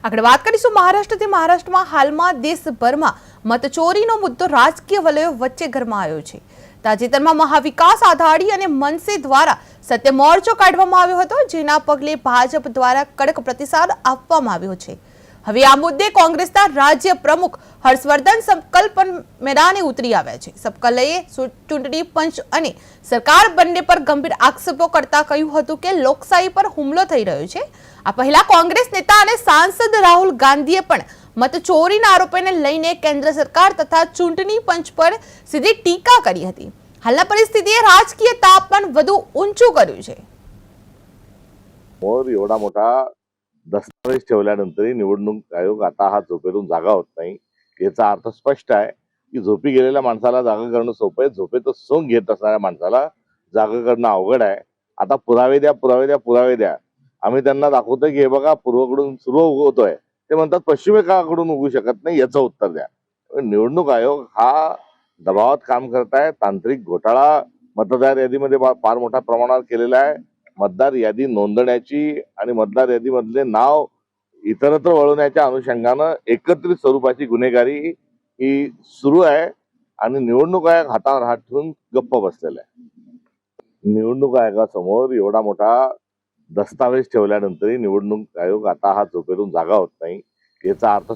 આગળ વાત કરીશું મહારાષ્ટ્રથી। મહારાષ્ટ્રમાં હાલમાં દેશભરમાં મતચોરીનો મુદ્દો રાજકીય વલયો વચ્ચે ગરમાયો છે। તાજેતરમાં મહાવિકાસ આઘાડી અને મનસે દ્વારા સત્ય મોરચો કાઢવામાં આવ્યો હતો, જેના પગલે ભાજપ દ્વારા કડક પ્રતિસાદ આપવામાં આવ્યો છે। હવે આ મુદ્દે કોંગ્રેસના રાજ્ય પ્રમુખ હર્ષવર્ધન સંકલ્પ મેદાને ઉતરી આવ્યા છે। સબકલયે ચૂંટણી પંચ અને સરકાર બંને પર ગંભીર આક્ષેપો કરતા કહ્યું હતું કે લોકશાહી પર હુમલો થઈ રહ્યો છે। આ પહેલા કોંગ્રેસ નેતા અને સાંસદ રાહુલ ગાંધીએ પણ મતચોરીના આરોપોને લઈને કેન્દ્ર સરકાર તથા ચૂંટણી પંચ પર સીધી ટીકા કરી હતી। હાલના પરિસ્થિતિએ રાજકીય તાપમાન વધુ ઊંચું કર્યું છે। एवढा मोठा दस्तावेज ठेवल्यानंतरही निवडणूक आयोग आता हा झोपेतून जागा होत नाही। याचा अर्थ स्पष्ट आहे की झोपी गेलेल्या माणसाला जागा करणं सोपं आहे, झोपेतच सोंग घेत असणाऱ्या माणसाला जागा करणं अवघड आहे। आता पुरावे द्या, पुरावे द्या, पुरावे द्या। आम्ही त्यांना दाखवतोय की हे बघा पूर्वेकडून सूर्य उगवतोय, ते म्हणतात पश्चिमेकडून उगू शकत नाही, याचं उत्तर द्या। निवडणूक आयोग हा दबावात काम करत आहे। तांत्रिक घोटाळा मतदार यादीमध्ये फार मोठ्या प्रमाणावर केलेला आहे। मतदार यादी नोंदण्याची आणि मतदार यादीमधले नाव इतरत्र वळवण्याच्या अनुषंगानं एकत्रित स्वरूपाची गुन्हेगारी ही सुरू आहे आणि निवडणूक आयोग हातावर हात ठेवून गप्प बसलेला आहे। निवडणूक आयोगासमोर एवढा मोठा दस्तावेज ठेवल्यानंतरही निवडणूक आयोग आता हा झोपेतून जागा होत नाही। याचा अर्थ